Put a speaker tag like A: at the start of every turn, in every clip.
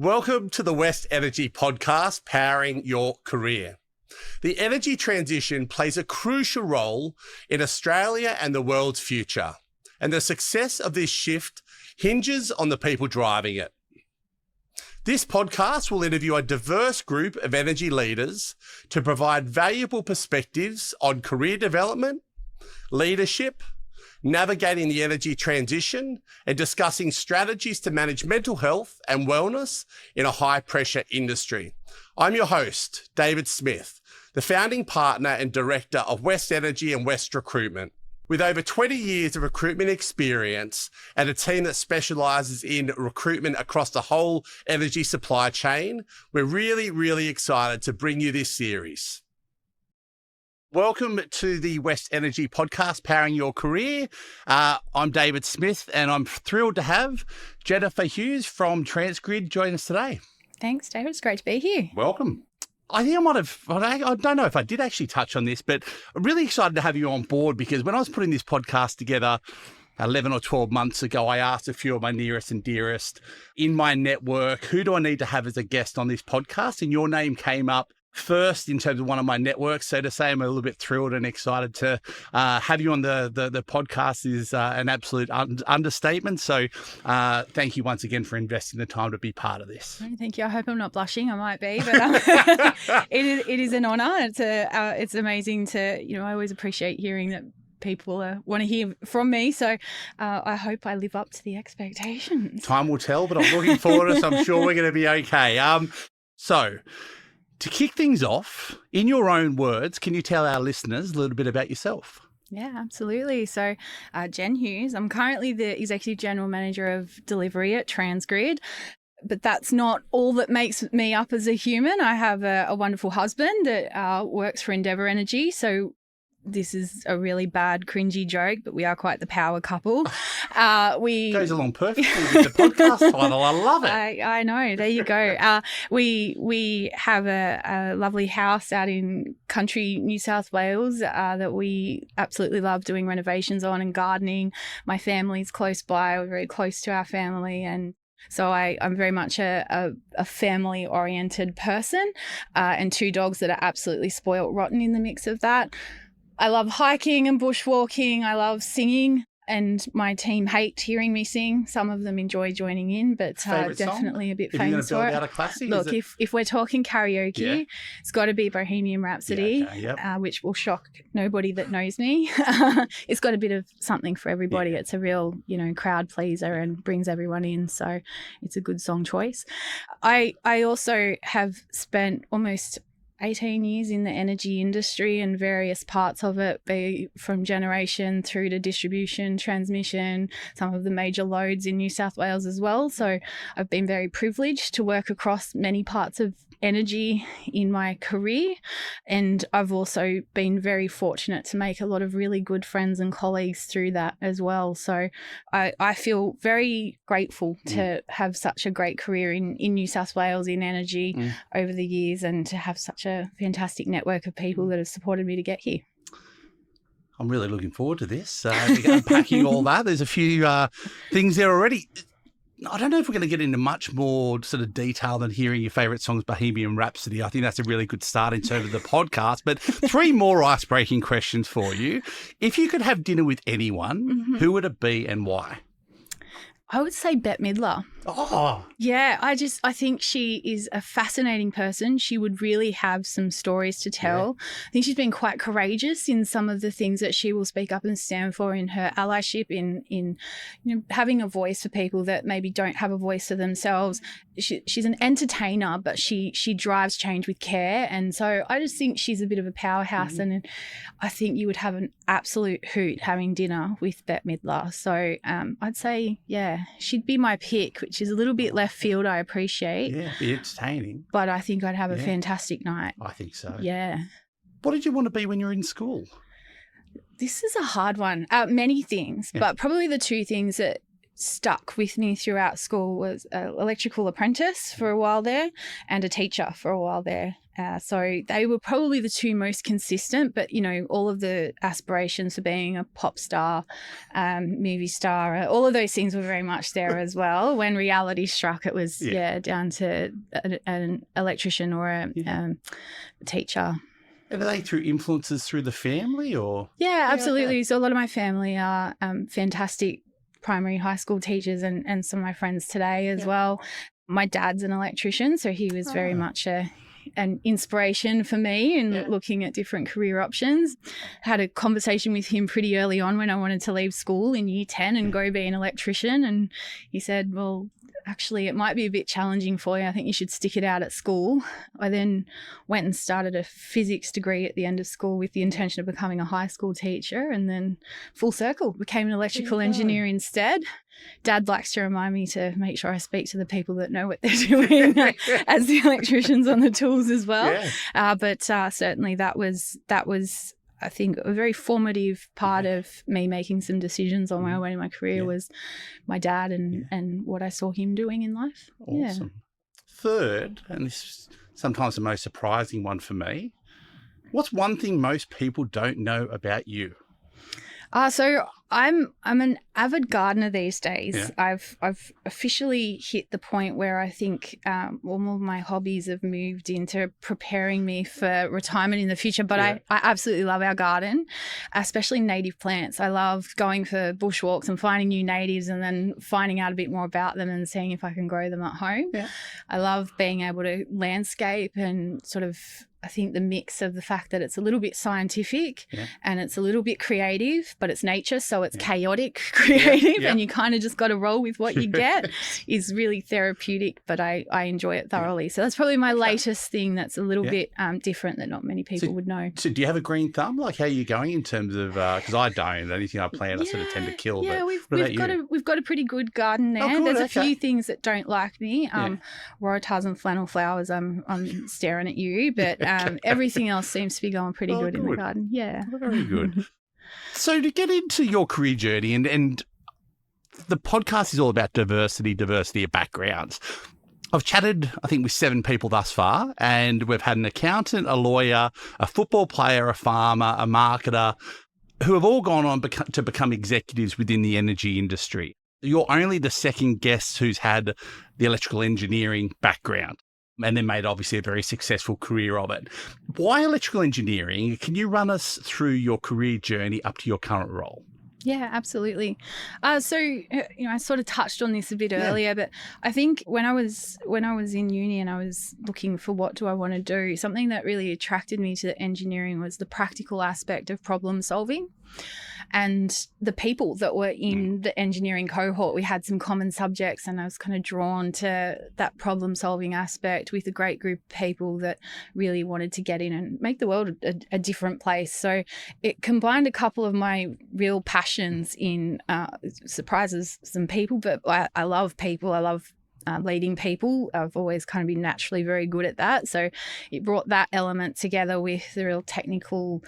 A: Welcome to the West Energy Podcast, powering your career. The energy transition plays a crucial role in Australia and the world's future, and the success of this shift hinges on the people driving it. This podcast will interview a diverse group of energy leaders to provide valuable perspectives on career development, leadership, navigating the energy transition, and discussing strategies to manage mental health and wellness in a high-pressure industry. I'm your host, David Smith, the founding partner and director of West Energy and West Recruitment. With over 20 years of recruitment experience and a team that specialises in recruitment across the whole energy supply chain, we're really excited to bring you this series. Welcome to the West Energy Podcast, powering your career. I'm David Smith, and I'm thrilled to have Jennifer Hughes from Transgrid join us today.
B: Thanks, David. It's great to be here.
A: Welcome. I think I don't know if I did actually touch on this, but I'm really excited to have you on board because when I was putting this podcast together 11 or 12 months ago, I asked a few of my nearest and dearest in my network, who do I need to have as a guest on this podcast? And your name came up first in terms of one of my networks. So to say I'm a little bit thrilled and excited to have you on the podcast is an absolute understatement. So thank you once again for investing the time to be part of this.
B: Thank you. I hope I'm not blushing. I might be, but it is an honour. It's amazing to, I always appreciate hearing that people want to hear from me. So I hope I live up to the expectations.
A: Time will tell, but I'm looking forward to it. So I'm sure we're going to be okay. So to kick things off, in your own words, can you tell our listeners a little bit about yourself?
B: Yeah, absolutely. So Jen Hughes, I'm currently the Executive General Manager of Delivery at Transgrid. But that's not all that makes me up as a human. I have a wonderful husband that works for Endeavour Energy. So this is a really bad, cringy joke, but we are quite the power couple.
A: Goes along perfectly with the podcast title. I love it.
B: I know. There you go. We have a lovely house out in country New South Wales that we absolutely love doing renovations on and gardening. My family's close by. We're very close to our family, and so I'm very much a family-oriented person, and two dogs that are absolutely spoiled rotten in the mix of that. I love hiking and bushwalking. I love singing, and my team hate hearing me sing. Some of them enjoy joining in, but definitely
A: song?
B: A bit
A: if
B: famous for it.
A: You're going to build out a classic?
B: Look, if we're talking karaoke, It's got to be Bohemian Rhapsody, which will shock nobody that knows me. It's got a bit of something for everybody. Yeah. It's a real, crowd pleaser and brings everyone in. So it's a good song choice. I also have spent almost 18 years in the energy industry and various parts of it, be from generation through to distribution, transmission, some of the major loads in New South Wales as well. So I've been very privileged to work across many parts of energy in my career, and I've also been very fortunate to make a lot of really good friends and colleagues through that as well. So I feel very grateful to have such a great career in New South Wales in energy over the years, and to have such a fantastic network of people that have supported me to get here.
A: I'm really looking forward to this, unpacking all that. There's a few things there already. I don't know if we're going to get into much more sort of detail than hearing your favourite songs, Bohemian Rhapsody. I think that's a really good start in terms of the podcast. But 3 more ice-breaking questions for you. If you could have dinner with anyone, who would it be and why?
B: I would say Bette Midler.
A: Oh.
B: Yeah, I think she is a fascinating person. She would really have some stories to tell. Yeah. I think she's been quite courageous in some of the things that she will speak up and stand for in her allyship, in having a voice for people that maybe don't have a voice for themselves. She's an entertainer, but she drives change with care. And so I just think she's a bit of a powerhouse, and I think you would have an absolute hoot having dinner with Bette Midler. So I'd say, she'd be my pick, which is a little bit left field, I appreciate.
A: Yeah, be entertaining.
B: But I think I'd have a fantastic night.
A: I think so.
B: Yeah.
A: What did you want to be when you were in school?
B: This is a hard one. Many things, but probably the two things that stuck with me throughout school was an electrical apprentice for a while there and a teacher for a while there. So they were probably the two most consistent, but, all of the aspirations for being a pop star, movie star, all of those things were very much there as well. When reality struck, it was, down to an electrician or a teacher.
A: Are they through influences through the family or?
B: Yeah, absolutely. Okay. So a lot of my family are fantastic primary high school teachers and some of my friends today as well. My dad's an electrician, so he was very much an inspiration for me in looking at different career options. Had a conversation with him pretty early on when I wanted to leave school in year 10 and go be an electrician, and he said, well, actually it might be a bit challenging for you. I think you should stick it out at school. I then went and started a physics degree at the end of school with the intention of becoming a high school teacher, and then full circle became an electrical engineer instead. Dad likes to remind me to make sure I speak to the people that know what they're doing as the electricians on the tools as well. But certainly that was I think a very formative part of me making some decisions on my way in my career was my dad and what I saw him doing in life.
A: Awesome. Third, and this is sometimes the most surprising one for me, what's one thing most people don't know about you?
B: So I'm an avid gardener these days. I've officially hit the point where I think all of my hobbies have moved into preparing me for retirement in the future. But I absolutely love our garden, especially native plants. I love going for bushwalks and finding new natives and then finding out a bit more about them and seeing if I can grow them at home. I love being able to landscape and sort of, I think the mix of the fact that it's a little bit scientific and it's a little bit creative, but it's nature, so it's chaotic creative and you kind of just got to roll with what you get is really therapeutic, but I enjoy it thoroughly. So that's probably my latest thing that's a little bit different that not many people would know. So
A: do you have a green thumb? Like how are you going in terms of, because I don't, anything I plant I sort of tend to kill.
B: Yeah, we've got a pretty good garden there. There's a few things that don't like me. Waratahs and flannel flowers, I'm staring at you, but everything else seems to be going pretty good in the garden. Yeah.
A: Very good. So to get into your career journey, and the podcast is all about diversity of backgrounds. I've chatted, I think, with 7 people thus far, and we've had an accountant, a lawyer, a football player, a farmer, a marketer, who have all gone on to become executives within the energy industry. You're only the second guest who's had the electrical engineering background and then made obviously a very successful career of it. Why electrical engineering? Can you run us through your career journey up to your current role?
B: Yeah, absolutely. So, I sort of touched on this a bit earlier, but I think when I was in uni and I was looking for what do I want to do, something that really attracted me to engineering was the practical aspect of problem solving. And the people that were in the engineering cohort, we had some common subjects, and I was kind of drawn to that problem solving aspect with a great group of people that really wanted to get in and make the world a different place. So it combined a couple of my real passions in surprises some people, but I love people. I love leading people. I've always kind of been naturally very good at that. So it brought that element together with the real technical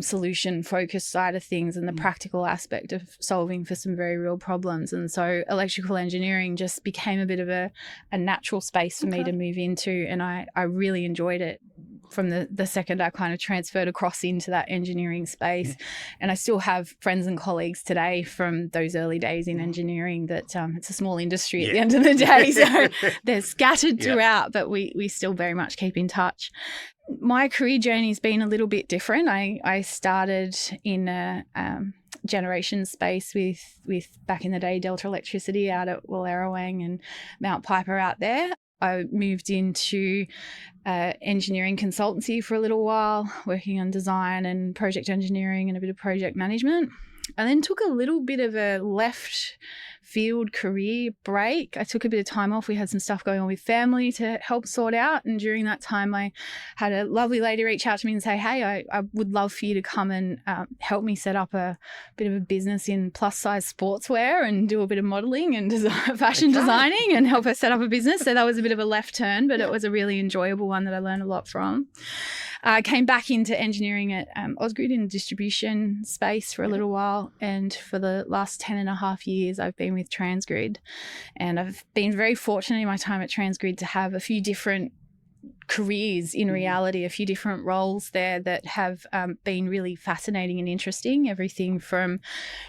B: solution focused side of things and the practical aspect of solving for some very real problems. And so electrical engineering just became a bit of a natural space for me to move into. And I really enjoyed it from the second I kind of transferred across into that engineering space. And I still have friends and colleagues today from those early days in engineering that it's a small industry at the end of the day. So they're scattered throughout, but we still very much keep in touch. My career journey has been a little bit different. I started in a generation space with back in the day Delta Electricity out at Wallerawang and Mount Piper out there. I moved into engineering consultancy for a little while, working on design and project engineering and a bit of project management. And then took a little bit of a left field career break. I took a bit of time off. We had some stuff going on with family to help sort out. And during that time, I had a lovely lady reach out to me and say, hey, I would love for you to come and help me set up a bit of a business in plus size sportswear and do a bit of modeling and fashion designing and help her set up a business. So that was a bit of a left turn, but it was a really enjoyable one that I learned a lot from. I came back into engineering at Ausgrid in the distribution space for a little while, and for the last 10 and a half years I've been with Transgrid, and I've been very fortunate in my time at Transgrid to have a few different careers in reality, a few different roles there that have been really fascinating and interesting. Everything from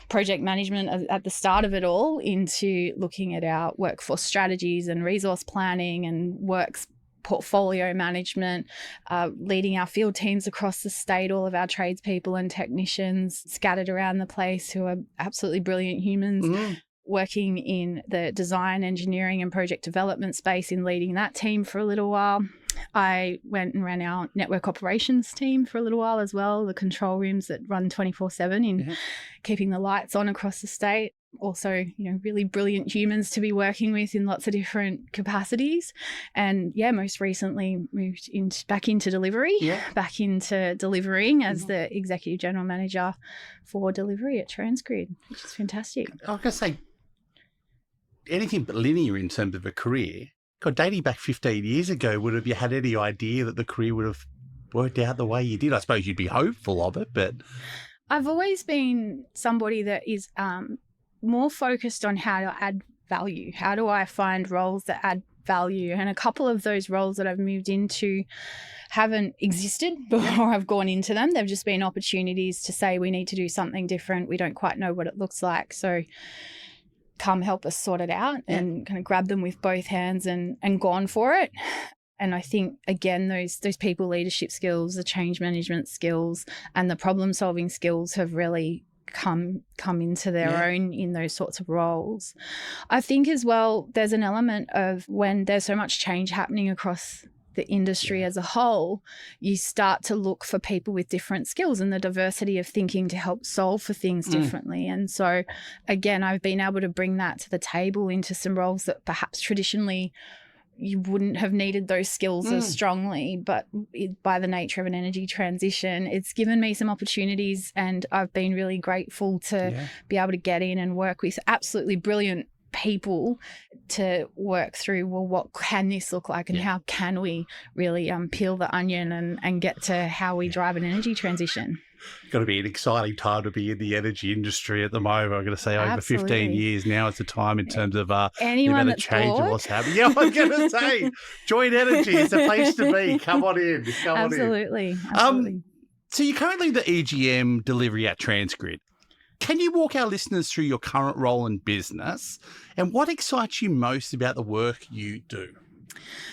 B: project management at the start of it all into looking at our workforce strategies and resource planning and works portfolio management, leading our field teams across the state, all of our tradespeople and technicians scattered around the place who are absolutely brilliant humans. Working in the design, engineering and project development space in leading that team for a little while. I went and ran our network operations team for a little while as well, the control rooms that run 24/7 in keeping the lights on across the state. Also, really brilliant humans to be working with in lots of different capacities. And most recently moved back into delivery, back into delivering as the executive general manager for delivery at Transgrid, which is fantastic.
C: I was going to say, anything but linear in terms of a career. God, dating back 15 years ago, would have you had any idea that the career would have worked out the way you did? I suppose you'd be hopeful of it, but...
B: I've always been somebody that is more focused on how to add value. How do I find roles that add value? And a couple of those roles that I've moved into haven't existed before I've gone into them. They've just been opportunities to say we need to do something different. We don't quite know what it looks like. So come help us sort it out and kind of grab them with both hands and gone for it. And I think, again, those people leadership skills, the change management skills and the problem solving skills have really come into their own in those sorts of roles. I think as well, there's an element of when there's so much change happening across the industry as a whole, you start to look for people with different skills and the diversity of thinking to help solve for things differently. And so, again, I've been able to bring that to the table into some roles that perhaps traditionally you wouldn't have needed those skills as strongly, but by the nature of an energy transition, it's given me some opportunities, and I've been really grateful to be able to get in and work with absolutely brilliant people to work through, well, what can this look like and how can we really peel the onion and get to how we drive an energy transition.
C: Got to be an exciting time to be in the energy industry at the moment. I'm going to say over 15 years now is the time in terms of
B: anyone
C: the change of what's happening. Yeah, I'm going to say join energy. It's the place to be. Come on in.
B: Absolutely.
C: So you're currently the EGM delivery at Transgrid. Can you walk our listeners through your current role in business and what excites you most about the work you do?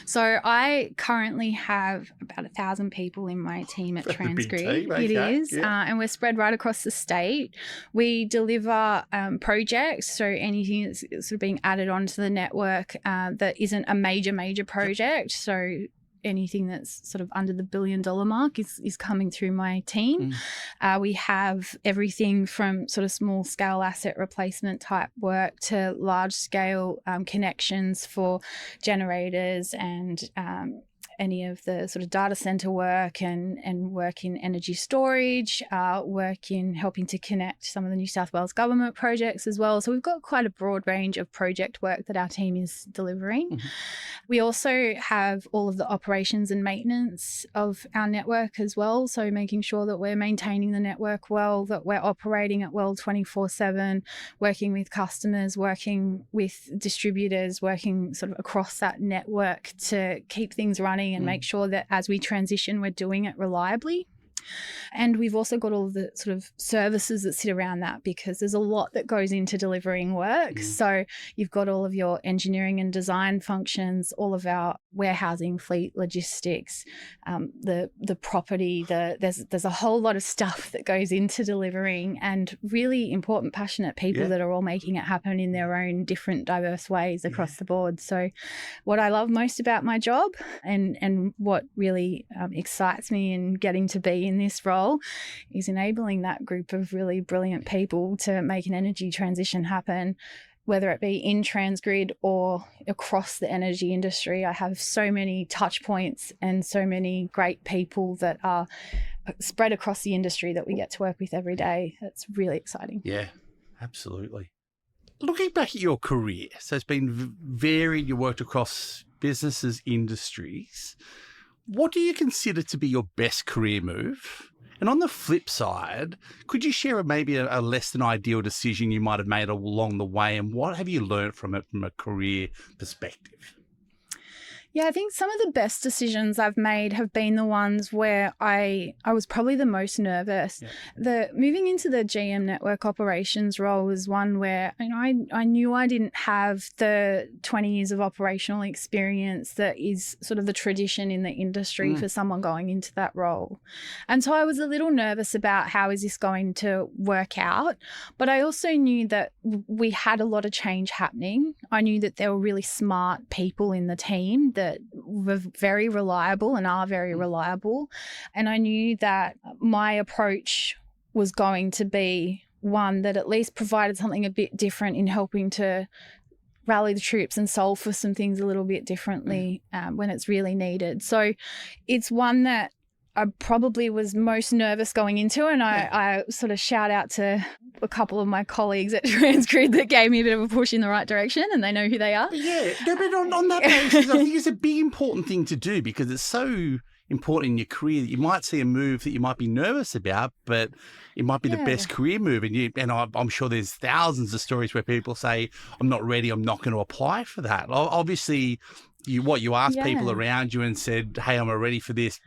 B: So I currently have about 1,000 people in my team at Transgrid. It is, and we're spread right across the state. We deliver projects, so anything that's sort of being added onto the network that isn't a major project. So anything that's sort of under the $1 billion mark is coming through my team. We have everything from sort of small scale asset replacement type work to large scale connections for generators and any of the sort of data center work and work in energy storage, work in helping to connect some of the New South Wales government projects as well. So we've got quite a broad range of project work that our team is delivering. We also have all of the operations and maintenance of our network as well. So making sure that we're maintaining the network well, that we're operating it well 24/7, working with customers, working with distributors, working sort of across that network to keep things running and make sure that as we transition, we're doing it reliably. And we've also got all of the sort of services that sit around that, because there's a lot that goes into delivering work. So you've got all of your engineering and design functions, all of our warehousing, fleet, logistics, the property, there's a whole lot of stuff that goes into delivering, and really important, passionate people that are all making it happen in their own different, diverse ways across the board. So what I love most about my job and what really excites me in getting to be in this role is enabling that group of really brilliant people to make an energy transition happen, whether it be in Transgrid or across the energy industry. I have so many touch points and so many great people that are spread across the industry that we get to work with every day. It's really exciting.
C: Yeah, absolutely. Looking back at your career, so it's been varied, you worked across businesses, industries. What do you consider to be your best career move? And on the flip side, could you share maybe a less than ideal decision you might have made along the way, and what have you learned from it from a career perspective?
B: Yeah, I think some of the best decisions I've made have been the ones where I was probably the most nervous.
C: Yeah.
B: The moving into the GM network operations role was one where I knew I didn't have the 20 years of operational experience that is sort of the tradition in the industry for someone going into that role. And so I was a little nervous about how is this going to work out. But I also knew that we had a lot of change happening. I knew that there were really smart people in the team that were very reliable and are very reliable. And I knew that my approach was going to be one that at least provided something a bit different in helping to rally the troops and solve for some things a little bit differently when it's really needed. So it's one that I probably was most nervous going into, and I sort of shout out to a couple of my colleagues at Transgrid that gave me a bit of a push in the right direction, and they know who they are.
C: Yeah, no, but on that basis, I think it's a big important thing to do, because it's so important in your career that you might see a move that you might be nervous about, but it might be the best career move. And I'm sure there's thousands of stories where people say, I'm not ready, I'm not going to apply for that. Obviously, you asked people around you and said, hey, I'm ready for this.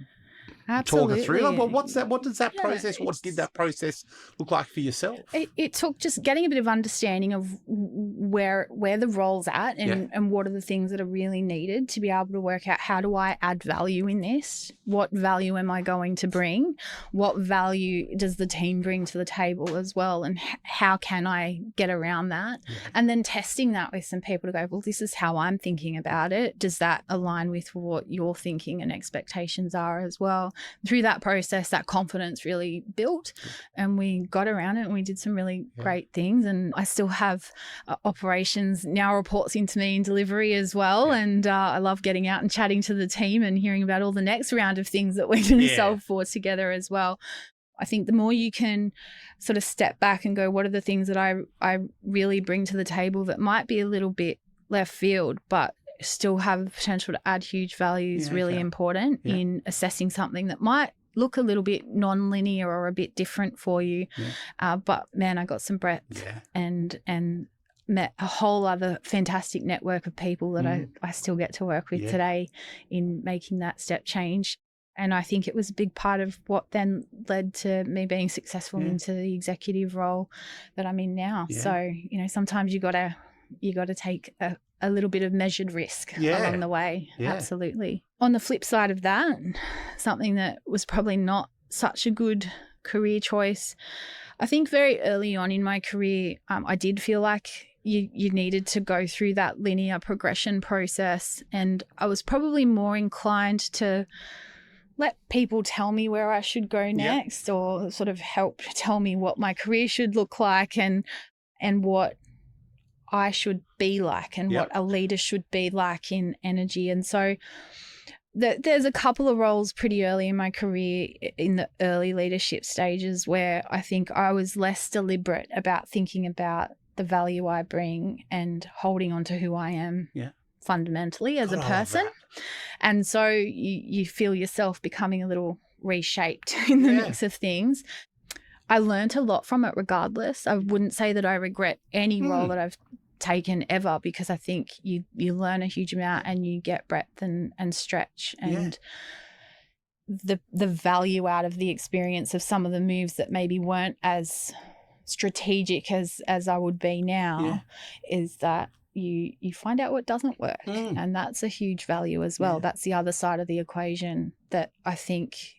B: Absolutely.
C: Talk us through. Well, what does that process? What did that process look like for yourself?
B: It took just getting a bit of understanding of where the role's at and what are the things that are really needed to be able to work out how do I add value in this? What value am I going to bring? What value does the team bring to the table as well? And how can I get around that? Yeah. And then testing that with some people to go, well, this is how I'm thinking about it. Does that align with what you're thinking and expectations are as well? Through that process, that confidence really built, and we got around it and we did some really great things. And I still have operations now reports into me in delivery as well. And I love getting out and chatting to the team and hearing about all the next round of things that we're going to solve for together as well. I think the more you can sort of step back and go, what are the things that I really bring to the table that might be a little bit left field, but still have the potential to add huge value is really important in assessing something that might look a little bit non-linear or a bit different for you. But man, I got some breadth and met a whole other fantastic network of people that I still get to work with today in making that step change. And I think it was a big part of what then led to me being successful into the executive role that I'm in now. So, sometimes you got to take a little bit of measured risk along the way. Absolutely. On the flip side of that, something that was probably not such a good career choice, I think very early on in my career, I did feel like you needed to go through that linear progression process, and I was probably more inclined to let people tell me where I should go next or sort of help tell me what my career should look like and what I should be like and what a leader should be like in energy. And so there's a couple of roles pretty early in my career in the early leadership stages where I think I was less deliberate about thinking about the value I bring and holding on to who I am fundamentally as a person. And so you feel yourself becoming a little reshaped in the mix of things. I learned a lot from it regardless. I wouldn't say that I regret any role that I've taken ever, because I think you learn a huge amount and you get breadth and stretch and the value out of the experience of some of the moves that maybe weren't as strategic as I would be now is that you find out what doesn't work and that's a huge value as well. That's the other side of the equation that I think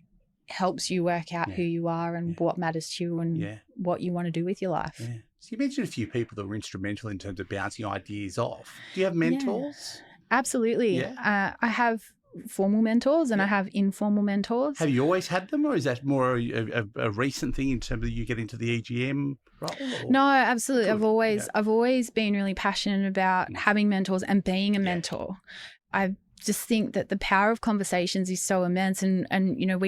B: helps you work out who you are and what matters to you and what you want to do with your life.
C: So you mentioned a few people that were instrumental in terms of bouncing ideas off. Do you have mentors?
B: Absolutely. I have formal mentors and I have informal mentors.
C: Have you always had them, or is that more a recent thing in terms of you getting to the EGM role? Or?
B: No, absolutely. I've always been really passionate about having mentors and being a mentor. I've just think that the power of conversations is so immense. And you know,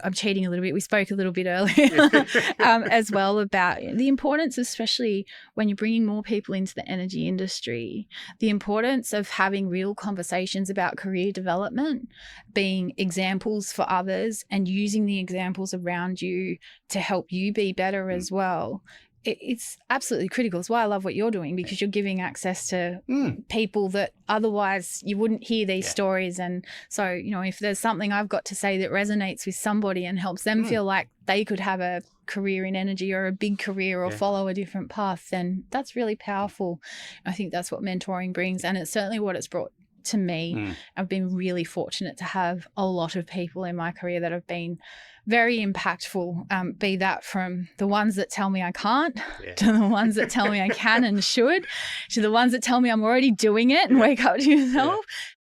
B: I'm cheating a little bit. We spoke a little bit earlier as well about the importance, especially when you're bringing more people into the energy industry, the importance of having real conversations about career development, being examples for others and using the examples around you to help you be better as well. It's absolutely critical. It's why I love what you're doing, because you're giving access to people that otherwise you wouldn't hear these stories. And so, you know, if there's something I've got to say that resonates with somebody and helps them feel like they could have a career in energy or a big career or follow a different path, then that's really powerful. I think that's what mentoring brings, and it's certainly what it's brought to me. I've been really fortunate to have a lot of people in my career that have been very impactful, be that from the ones that tell me I can't to the ones that tell me I can and should, to the ones that tell me I'm already doing it and wake up to yourself,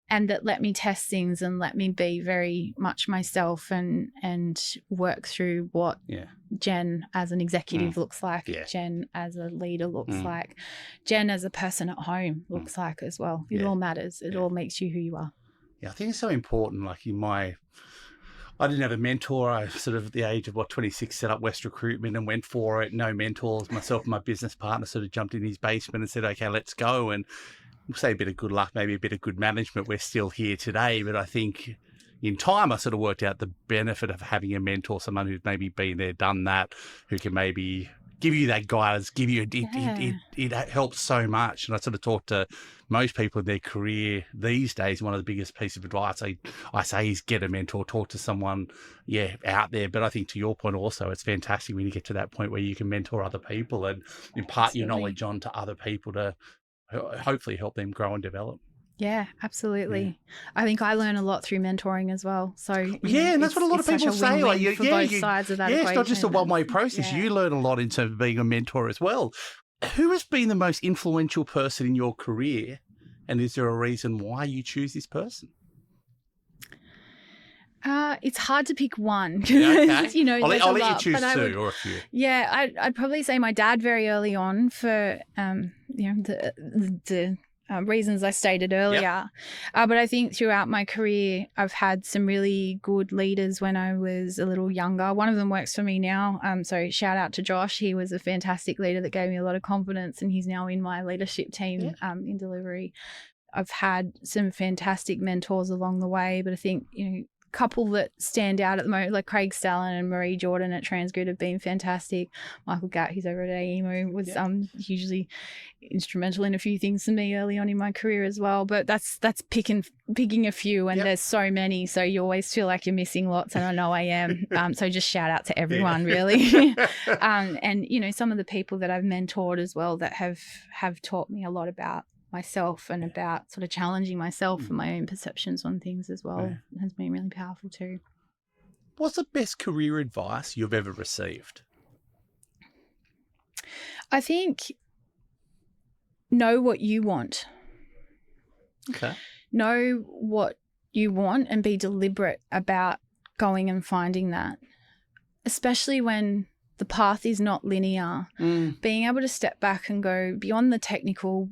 B: and that let me test things and let me be very much myself and work through what Jen as an executive looks like, Jen as a leader looks like, Jen as a person at home looks like as well. It all matters. It all makes you who you are.
C: Yeah, I think it's so important. Like I didn't have a mentor. I sort of at the age of 26 set up West Recruitment and went for it. No mentors. Myself and my business partner sort of jumped in his basement and said, okay, let's go. And we'll say a bit of good luck, maybe a bit of good management. We're still here today. But I think in time, I sort of worked out the benefit of having a mentor, someone who's maybe been there, done that, who can maybe give you that guidance, give you it helps so much. And I sort of talk to most people in their career these days. One of the biggest pieces of advice I say is get a mentor, talk to someone, out there. But I think to your point also, it's fantastic when you get to that point where you can mentor other people and impart your knowledge on to other people to hopefully help them grow and develop.
B: Yeah, absolutely. I think I learn a lot through mentoring as well. So
C: and that's what a lot of people say. Like,
B: for both sides of that equation.
C: It's not just a one-way process. You learn a lot in terms of being a mentor as well. Who has been the most influential person in your career, and is there a reason why you choose this person?
B: It's hard to pick one.
C: Okay.
B: You know,
C: I'll let you choose two or a few.
B: Yeah, I'd probably say my dad very early on for the reasons I stated earlier. But I think throughout my career, I've had some really good leaders when I was a little younger. One of them works for me now. So shout out to Josh. He was a fantastic leader that gave me a lot of confidence, and he's now in my leadership team in delivery. I've had some fantastic mentors along the way, but I think, couple that stand out at the moment, like Craig Stallen and Marie Jordan at Transgrid have been fantastic. Michael Gatt, who's over at AEMO, was hugely instrumental in a few things for me early on in my career as well. But that's picking a few, and there's so many, so you always feel like you're missing lots, and I know I am. So just shout out to everyone, really. And some of the people that I've mentored as well that have taught me a lot about myself and about sort of challenging myself and my own perceptions on things as well has been really powerful too.
C: What's the best career advice you've ever received?
B: I think know what you want.
C: Okay.
B: Know what you want and be deliberate about going and finding that, especially when the path is not linear. Being able to step back and go beyond the technical,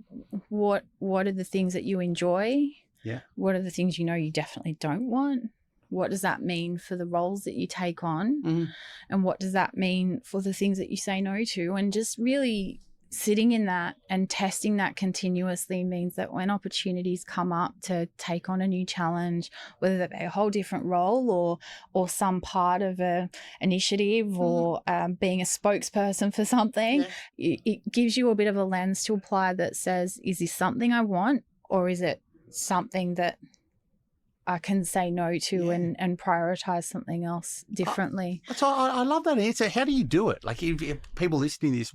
B: what are the things that you enjoy?
C: Yeah.
B: What are the things you definitely don't want? What does that mean for the roles that you take on? And what does that mean for the things that you say no to? And just really sitting in that and testing that continuously means that when opportunities come up to take on a new challenge, whether that be a whole different role or some part of a initiative or being a spokesperson for something, it gives you a bit of a lens to apply that says, is this something I want, or is it something that I can say no to and prioritize something else differently.
C: So I love that answer. How do you do it? Like, if people listening to this,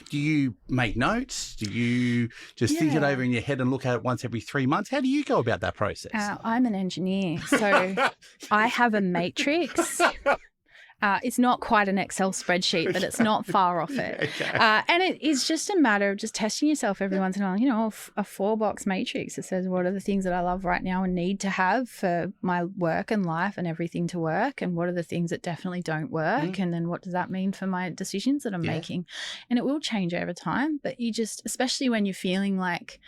C: do you make notes? Do you just think it over in your head and look at it once every 3 months? How do you go about that process?
B: I'm an engineer, so I have a matrix. It's not quite an Excel spreadsheet, but it's not far off it.
C: Okay.
B: And it is just a matter of just testing yourself every once in a while. A 4-box matrix that says what are the things that I love right now and need to have for my work and life and everything to work, and what are the things that definitely don't work, and then what does that mean for my decisions that I'm making. And it will change over time, but you just, especially when you're feeling like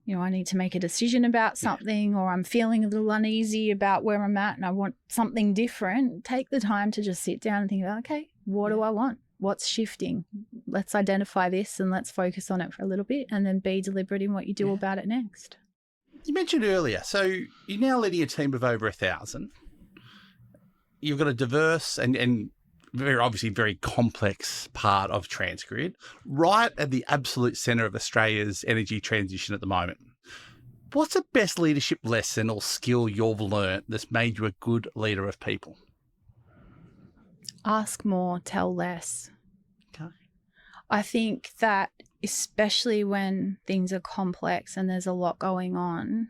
B: I need to make a decision about something, or I'm feeling a little uneasy about where I'm at and I want something different, take the time to just sit down and think about, okay, what do I want? What's shifting? Let's identify this and let's focus on it for a little bit, and then be deliberate in what you do about it next.
C: You mentioned earlier, so you're now leading a team of over 1,000. You've got a diverse and very obviously very complex part of Transgrid, right at the absolute centre of Australia's energy transition at the moment. What's the best leadership lesson or skill you've learnt that's made you a good leader of people?
B: Ask more, tell less.
C: Okay.
B: I think that especially when things are complex and there's a lot going on,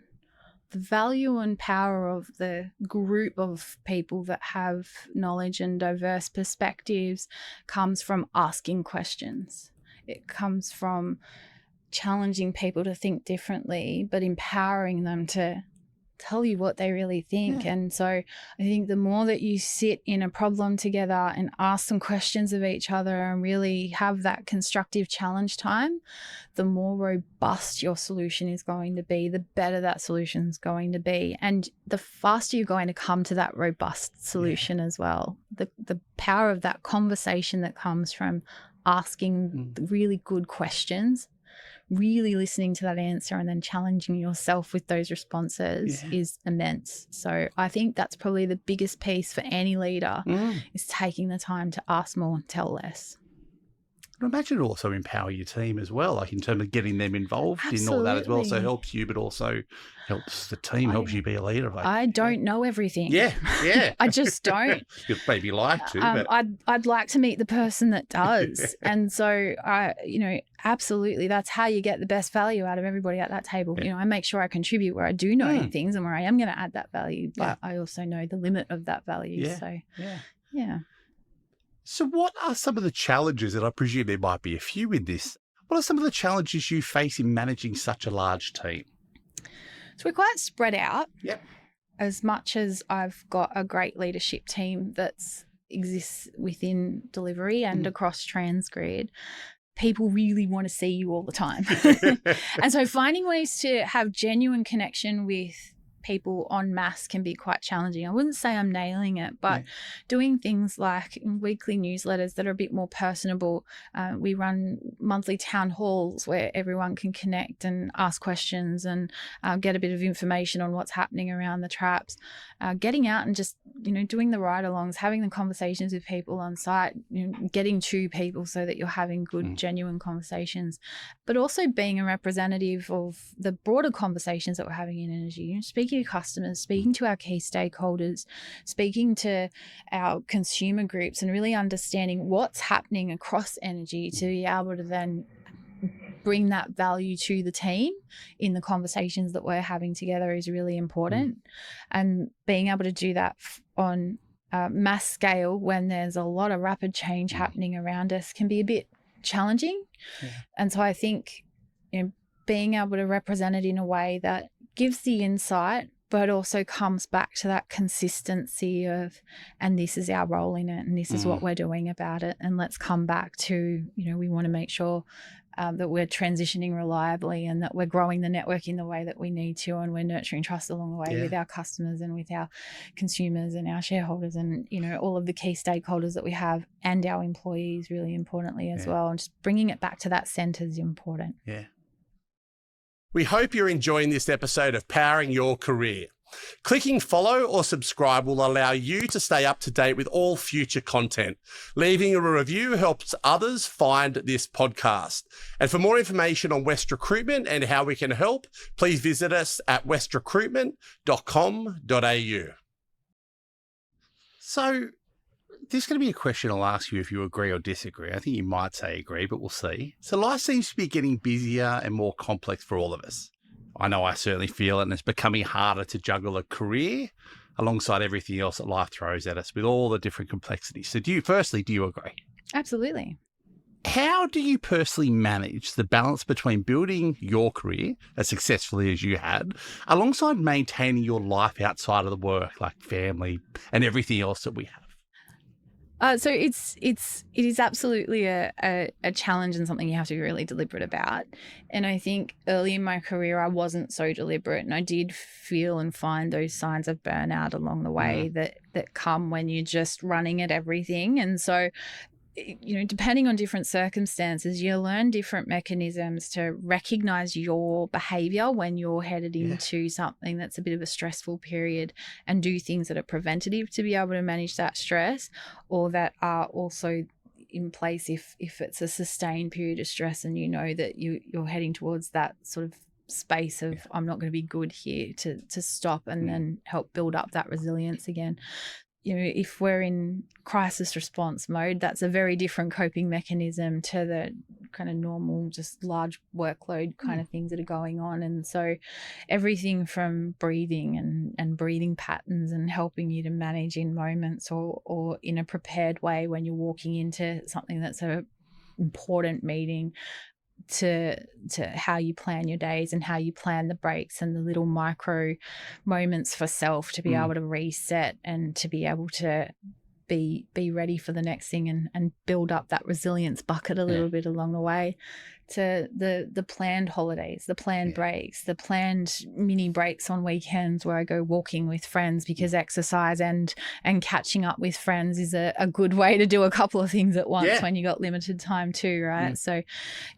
B: the value and power of the group of people that have knowledge and diverse perspectives comes from asking questions. It comes from challenging people to think differently, but empowering them to tell you what they really think.
C: Yeah.
B: And so I think the more that you sit in a problem together and ask some questions of each other and really have that constructive challenge time, the more robust your solution is going to be, the better that solution is going to be, and the faster you're going to come to that robust solution as well. The power of that conversation that comes from asking really good questions, really listening to that answer, and then challenging yourself with those responses is immense. So I think that's probably the biggest piece for any leader is taking the time to ask more, tell less.
C: I imagine it also empower your team as well, like in terms of getting them involved in all that as well. So it helps you, but also helps the team, helps you be a leader. Like,
B: I don't know everything.
C: Yeah.
B: I just don't.
C: You'd maybe like to, but
B: I'd like to meet the person that does. And so absolutely, that's how you get the best value out of everybody at that table. I make sure I contribute where I do know things and where I am going to add that value, but I also know the limit of that value.
C: Yeah.
B: So
C: yeah. So what are some of the challenges, and I presume there might be a few in this, what are some of the challenges you face in managing such a large team?
B: So we're quite spread out.
C: Yep.
B: As much as I've got a great leadership team that exists within delivery and across Transgrid, people really want to see you all the time. And so finding ways to have genuine connection with people en masse can be quite challenging. I wouldn't say I'm nailing it, but doing things like weekly newsletters that are a bit more personable. We run monthly town halls where everyone can connect and ask questions and get a bit of information on what's happening around the traps. Getting out and just, doing the ride-alongs, having the conversations with people on site, getting to people so that you're having good, genuine conversations, but also being a representative of the broader conversations that we're having in energy. Speaking to customers, speaking to our key stakeholders, speaking to our consumer groups, and really understanding what's happening across energy to be able to then bring that value to the team in the conversations that we're having together is really important. And being able to do that on a mass scale when there's a lot of rapid change happening around us can be a bit challenging. And so I think being able to represent it in a way that gives the insight but also comes back to that consistency of, and this is our role in it, and this is what we're doing about it, and let's come back to, we want to make sure that we're transitioning reliably and that we're growing the network in the way that we need to, and we're nurturing trust along the way with our customers and with our consumers and our shareholders and, all of the key stakeholders that we have, and our employees really importantly as well. And just bringing it back to that centre is important.
C: Yeah.
A: We hope you're enjoying this episode of Powering Your Career. Clicking follow or subscribe will allow you to stay up to date with all future content. Leaving a review helps others find this podcast. And for more information on West Recruitment and how we can help, please visit us at westrecruitment.com.au.
C: So this is going to be a question I'll ask you if you agree or disagree. I think you might say agree, but we'll see. So life seems to be getting busier and more complex for all of us. I know I certainly feel it, and it's becoming harder to juggle a career alongside everything else that life throws at us with all the different complexities. So do you agree?
B: Absolutely.
C: How do you personally manage the balance between building your career as successfully as you had, alongside maintaining your life outside of the work, like family and everything else that we have?
B: So it is absolutely a challenge and something you have to be really deliberate about. And I think early in my career, I wasn't so deliberate, and I did feel and find those signs of burnout along the way that come when you're just running at everything. And so, you know, depending on different circumstances, you learn different mechanisms to recognize your behavior when you're headed into something that's a bit of a stressful period, and do things that are preventative to be able to manage that stress, or that are also in place if it's a sustained period of stress and you know that you're heading towards that sort of space of I'm not going to be good here, to stop and then help build up that resilience again. You know, if we're in crisis response mode, that's a very different coping mechanism to the kind of normal, just large workload kind of things that are going on. And so everything from breathing and breathing patterns and helping you to manage in moments or in a prepared way when you're walking into something that's a important meeting, to how you plan your days and how you plan the breaks and the little micro moments for self to be able to reset and to be able to be ready for the next thing and build up that resilience bucket a little bit along the way, to the planned holidays, the planned breaks, the planned mini breaks on weekends where I go walking with friends, because exercise and catching up with friends is a good way to do a couple of things at once when you got limited time too, right? So,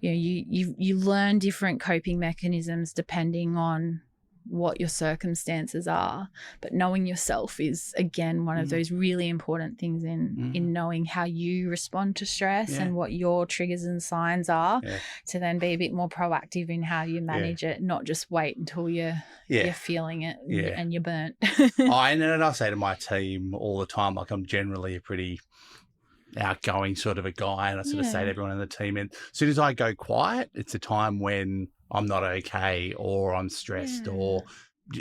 B: you know, you learn different coping mechanisms depending on what your circumstances are, but knowing yourself is again one of those really important things in knowing how you respond to stress and what your triggers and signs are, to then be a bit more proactive in how you manage it, not just wait until you're feeling it and you're burnt.
C: And I say to my team all the time, like, I'm generally a pretty outgoing sort of a guy, and I sort of say to everyone in the team, and as soon as I go quiet, it's a time when I'm not okay or I'm stressed or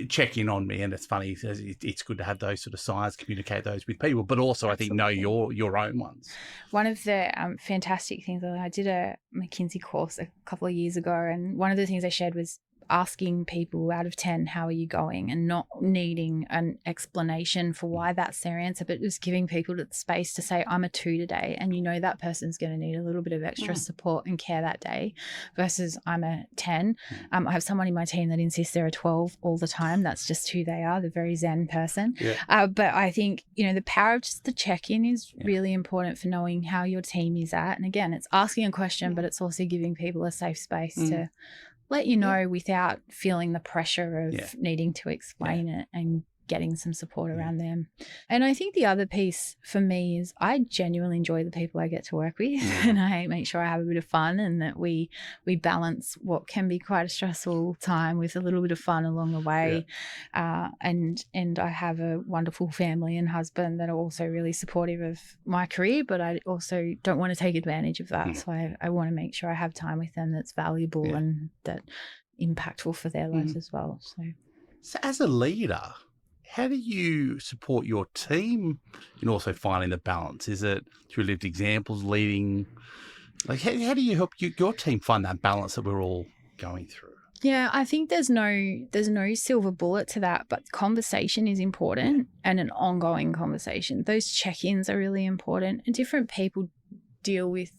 C: check in on me. And it's funny, it's good to have those sort of signs, communicate those with people, but also I think know your own ones.
B: One of the fantastic things, I did a McKinsey course a couple of years ago, and one of the things I shared was asking people out of 10, how are you going, and not needing an explanation for why that's their answer, but just giving people the space to say, I'm a 2 today, and you know that person's going to need a little bit of extra support and care that day, versus I'm a 10. I have someone in my team that insists they're a 12 all the time. That's just who they are. They're a very zen person. But I think, you know, the power of just the check-in is really important for knowing how your team is at. And again, it's asking a question, but it's also giving people a safe space to let you know without feeling the pressure of needing to explain it, and getting some support around them. And I think the other piece for me is I genuinely enjoy the people I get to work with, and I make sure I have a bit of fun, and that we balance what can be quite a stressful time with a little bit of fun along the way. And I have a wonderful family and husband that are also really supportive of my career, but I also don't want to take advantage of that. So I want to make sure I have time with them that's valuable and that impactful for their lives as well.
C: So as a leader, how do you support your team in also finding the balance? Is it through lived examples, leading? Like, how do you help your team find that balance that we're all going through?
B: Yeah, I think there's no silver bullet to that, but conversation is important, and an ongoing conversation. Those check-ins are really important, and different people deal with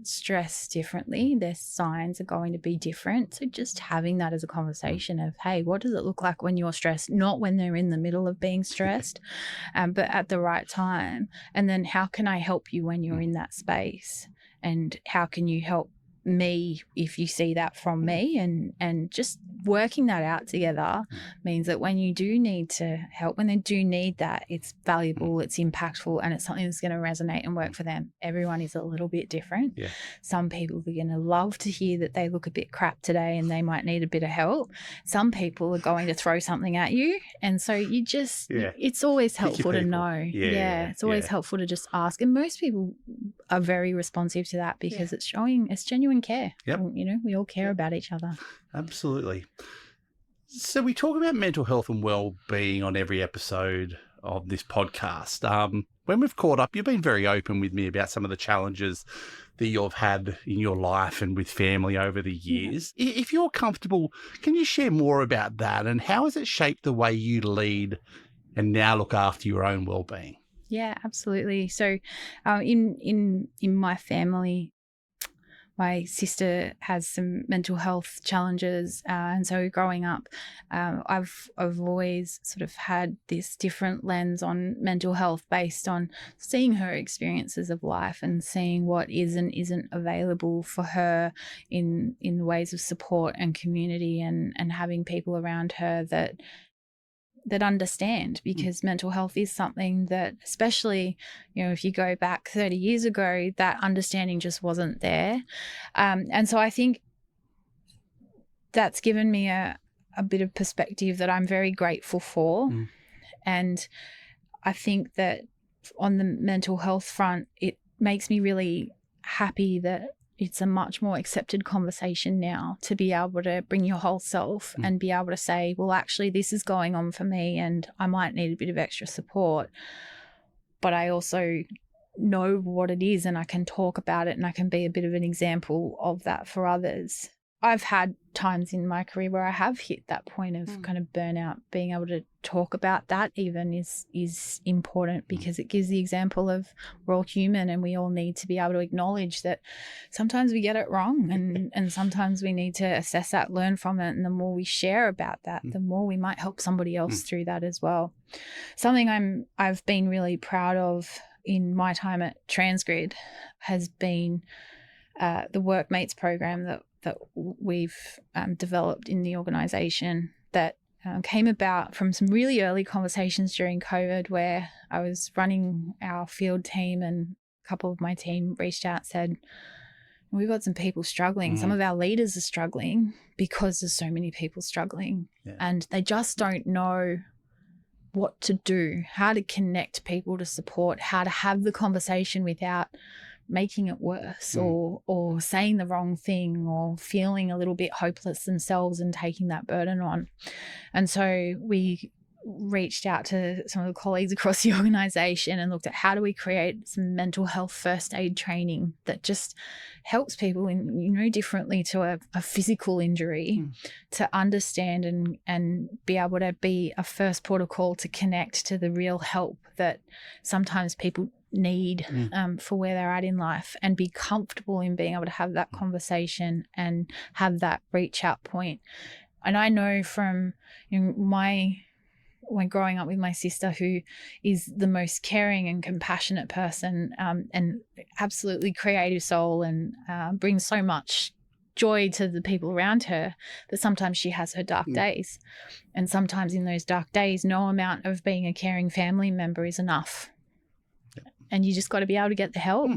B: stress differently. Their signs are going to be different. So just having that as a conversation of, hey, what does it look like when you're stressed? Not when they're in the middle of being stressed, but at the right time. And then how can I help you when you're in that space? And how can you help me if you see that from me? And just working that out together means that when you do need to help, when they do need that, it's valuable, it's impactful, and it's something that's going to resonate and work for them. Everyone is a little bit different. Some people are going to love to hear that they look a bit crap today and they might need a bit of help. Some people are going to throw something at you, and so you just it's always helpful to know. It's always helpful to just ask, and most people are very responsive to that, because it's genuine care. You know, we all care about each other.
C: Absolutely. So we talk about mental health and well-being on every episode of this podcast. When we've caught up, you've been very open with me about some of the challenges that you've had in your life and with family over the years. If you're comfortable, can you share more about that, and how has it shaped the way you lead and now look after your own well-being?
B: Yeah, absolutely. So in my family, my sister has some mental health challenges, and so growing up, I've always sort of had this different lens on mental health based on seeing her experiences of life and seeing what is and isn't available for her in ways of support and community, and having people around her that understand, because mental health is something that, especially, if you go back 30 years ago, that understanding just wasn't there. And so I think that's given me a bit of perspective that I'm very grateful for. And I think that on the mental health front, it makes me really happy that it's a much more accepted conversation now to be able to bring your whole self and be able to say, well, actually, this is going on for me and I might need a bit of extra support, but I also know what it is and I can talk about it and I can be a bit of an example of that for others. I've had times in my career where I have hit that point of kind of burnout. Being able to talk about that even is important, because it gives the example of we're all human and we all need to be able to acknowledge that sometimes we get it wrong and sometimes we need to assess that, learn from it, and the more we share about that, the more we might help somebody else through that as well. Something I've been really proud of in my time at Transgrid has been the Workmates program that we've developed in the organisation, that came about from some really early conversations during COVID, where I was running our field team and a couple of my team reached out and said, we've got some people struggling. Some of our leaders are struggling because there's so many people struggling and they just don't know what to do, how to connect people to support, how to have the conversation without making it worse or saying the wrong thing or feeling a little bit hopeless themselves and taking that burden on. And so we reached out to some of the colleagues across the organisation and looked at how do we create some mental health first aid training that just helps people in, differently to a physical injury, to understand and be able to be a first port of call to connect to the real help that sometimes people need for where they're at in life, and be comfortable in being able to have that conversation and have that reach out point. And I know from when growing up with my sister, who is the most caring and compassionate person, and absolutely creative soul, and brings so much joy to the people around her, that sometimes she has her dark days. And sometimes in those dark days, no amount of being a caring family member is enough. And you just got to be able to get the help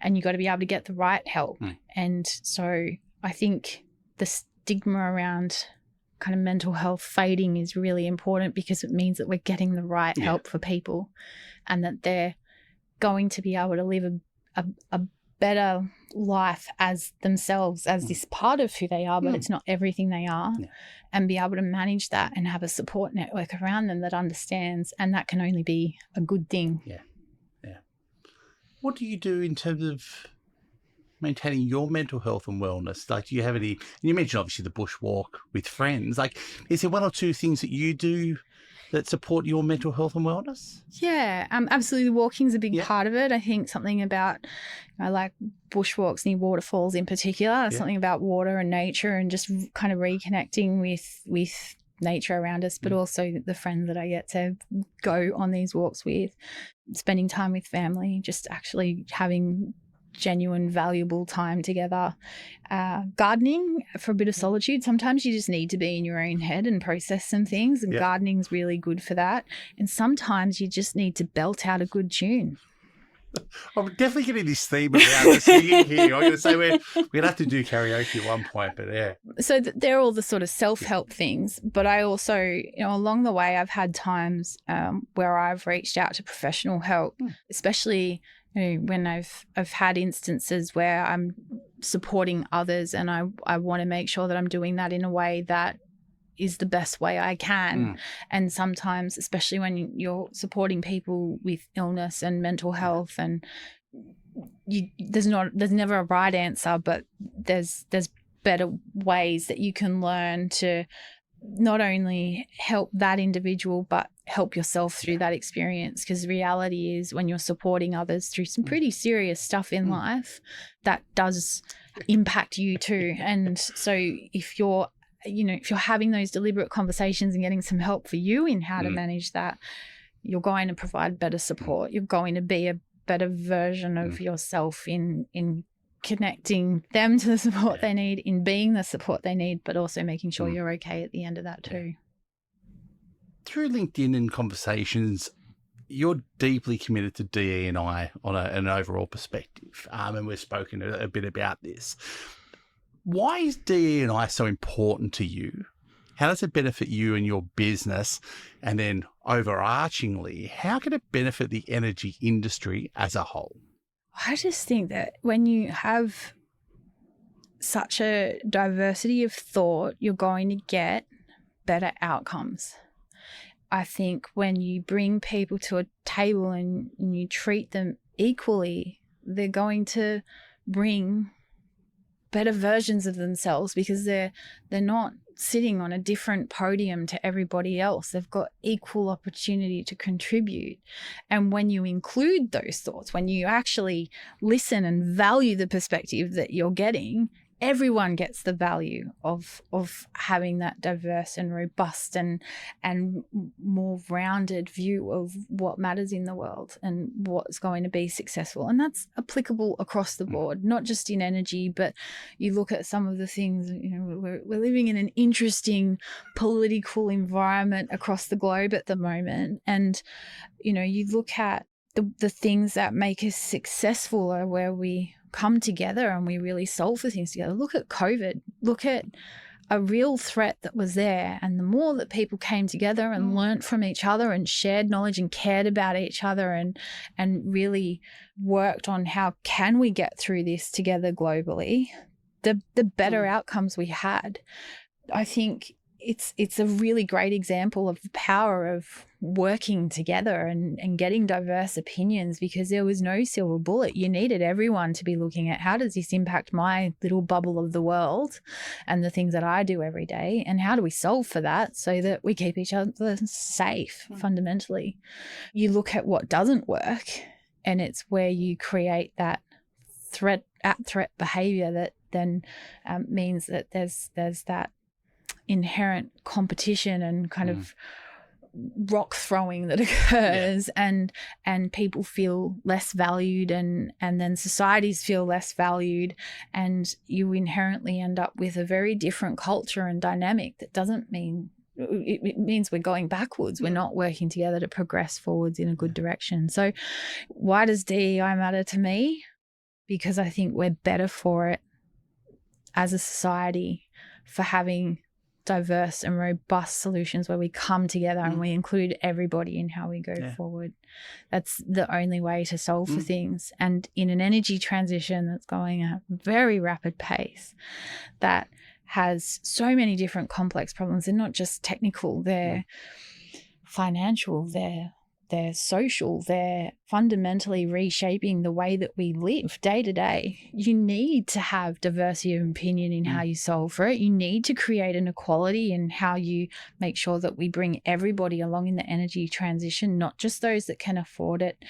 B: and you got to be able to get the right help. And so I think the stigma around kind of mental health fading is really important, because it means that we're getting the right help for people, and that they're going to be able to live a better life as themselves, as this part of who they are, but it's not everything they are, and be able to manage that and have a support network around them that understands, and that can only be a good thing.
C: What do you do in terms of maintaining your mental health and wellness? Like, do you have any, you mentioned obviously the bushwalk with friends, like, is there one or two things that you do that support your mental health and wellness?
B: Yeah, absolutely. Walking's a big part of it. I think something about, I like bushwalks near waterfalls in particular, something about water and nature and just kind of reconnecting with nature around us, but also the friends that I get to go on these walks with, spending time with family, just actually having genuine, valuable time together. Gardening for a bit of solitude. Sometimes you just need to be in your own head and process some things, and gardening's really good for that. And sometimes you just need to belt out a good tune.
C: I'm definitely getting this theme around the singing here. I'm going to say we're going to have to do karaoke at one point, but
B: So they're all the sort of self-help things, but I also, along the way, I've had times where I've reached out to professional help, especially when I've had instances where I'm supporting others, and I want to make sure that I'm doing that in a way that is the best way I can. And sometimes, especially when you're supporting people with illness and mental health, and there's never a right answer, but there's better ways that you can learn to not only help that individual, but help yourself through that experience, because reality is when you're supporting others through some pretty serious stuff in life, that does impact you too. And so if you're having those deliberate conversations and getting some help for you in how to manage that, you're going to provide better support. You're going to be a better version of yourself in connecting them to the support they need, in being the support they need, but also making sure you're okay at the end of that too.
C: Through LinkedIn and conversations, you're deeply committed to DE&I on an overall perspective, and we've spoken a bit about this. Why is DE&I so important to you? How does it benefit you and your business? And then overarchingly, how can it benefit the energy industry as a whole?
B: I just think that when you have such a diversity of thought, you're going to get better outcomes. I think when you bring people to a table and you treat them equally, they're going to bring better versions of themselves, because they're not sitting on a different podium to everybody else. They've got equal opportunity to contribute. And when you include those thoughts, when you actually listen and value the perspective that you're getting, everyone gets the value of having that diverse and robust and more rounded view of what matters in the world and what's going to be successful. And that's applicable across the board, not just in energy, but you look at some of the things, we're living in an interesting political environment across the globe at the moment. And, you look at the things that make us successful are where we come together and we really solve for things together. Look at COVID. Look at a real threat that was there. And the more that people came together and learnt from each other and shared knowledge and cared about each other and really worked on how can we get through this together globally, the better outcomes we had. I think it's a really great example of the power of working together and getting diverse opinions, because there was no silver bullet. You needed everyone to be looking at how does this impact my little bubble of the world and the things that I do every day, and how do we solve for that so that we keep each other safe fundamentally. You look at what doesn't work, and it's where you create that threat behavior that then means that there's that inherent competition and kind of rock throwing that occurs, and people feel less valued, and then societies feel less valued, and you inherently end up with a very different culture and dynamic that doesn't mean it means we're going backwards. We're not working together to progress forwards in a good direction. So why does DEI matter to me? Because I think we're better for it as a society for having diverse and robust solutions where we come together and we include everybody in how we go forward. That's the only way to solve for things. And in an energy transition that's going at a very rapid pace, that has so many different complex problems. They're not just technical, they're financial, they're social, they're fundamentally reshaping the way that we live day to day. You need to have diversity of opinion in how you solve for it. You need to create an equality in how you make sure that we bring everybody along in the energy transition, not just those that can afford it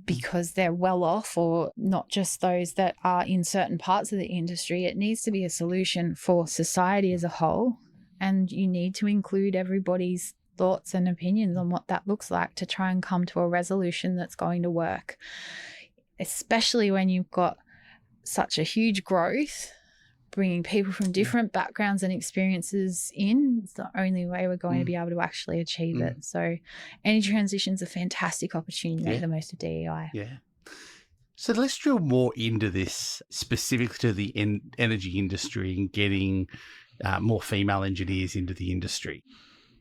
B: because they're well off, or not just those that are in certain parts of the industry. It needs to be a solution for society as a whole, and you need to include everybody's thoughts and opinions on what that looks like to try and come to a resolution that's going to work, especially when you've got such a huge growth, bringing people from different backgrounds and experiences in. It's the only way we're going to be able to actually achieve it. So energy transition is a fantastic opportunity to make the most of DEI.
C: Yeah. So let's drill more into this, specifically to the energy industry and getting more female engineers into the industry.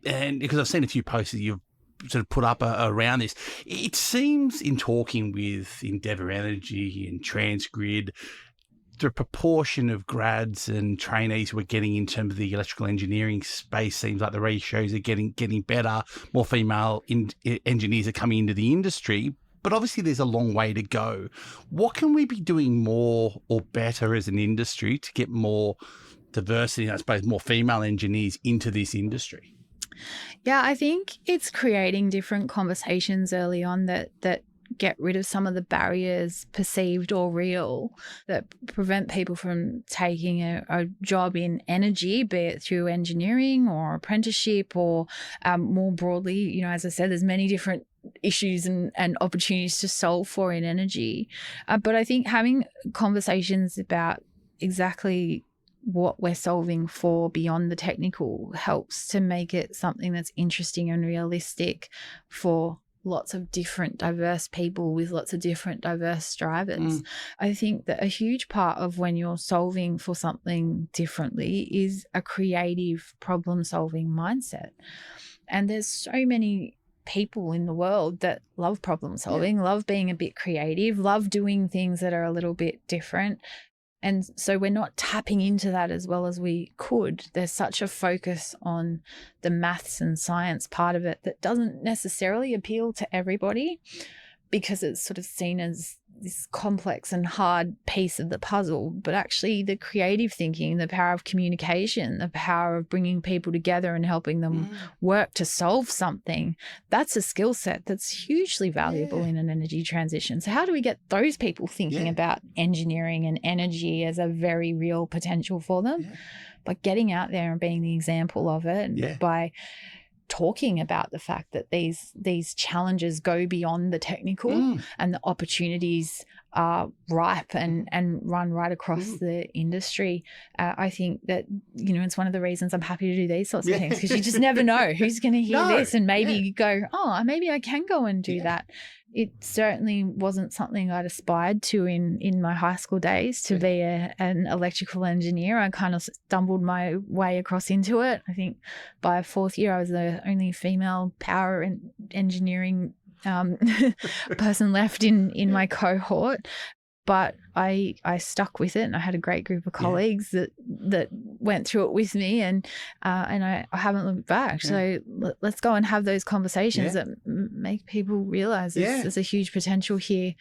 C: And because I've seen a few posts that you've sort of put up around this, it seems in talking with Endeavour Energy and Transgrid, the proportion of grads and trainees we're getting in terms of the electrical engineering space seems like the ratios are getting better. More female engineers are coming into the industry, but obviously there's a long way to go. What can we be doing more or better as an industry to get more diversity, I suppose, more female engineers into this industry?
B: Yeah, I think it's creating different conversations early on that get rid of some of the barriers, perceived or real, that prevent people from taking a job in energy, be it through engineering or apprenticeship or more broadly, you know, as I said, there's many different issues and opportunities to solve for in energy. But I think having conversations about exactly what we're solving for beyond the technical helps to make it something that's interesting and realistic for lots of different diverse people with lots of different diverse drivers. I think that a huge part of when you're solving for something differently is a creative problem solving mindset. And there's so many people in the world that love problem solving, love being a bit creative, love doing things that are a little bit different. And so we're not tapping into that as well as we could. There's such a focus on the maths and science part of it that doesn't necessarily appeal to everybody because it's sort of seen as this complex and hard piece of the puzzle. But actually the creative thinking, the power of communication, the power of bringing people together and helping them work to solve something, that's a skill set that's hugely valuable in an energy transition. So how do we get those people thinking about engineering and energy as a very real potential for them? By getting out there and being the example of it, by talking about the fact that these challenges go beyond the technical and the opportunities are ripe and run right across the industry. I think that, you know, it's one of the reasons I'm happy to do these sorts of things, because you just never know who's going to hear this and maybe you go, oh, maybe I can go and do that. It certainly wasn't something I'd aspired to in my high school days, to be an electrical engineer. I kind of stumbled my way across into it. I think by fourth year I was the only female power and engineering person left in my cohort. But I stuck with it, and I had a great group of colleagues that went through it with me, and I haven't looked back. So let's go and have those conversations that make people realise there's a huge potential here.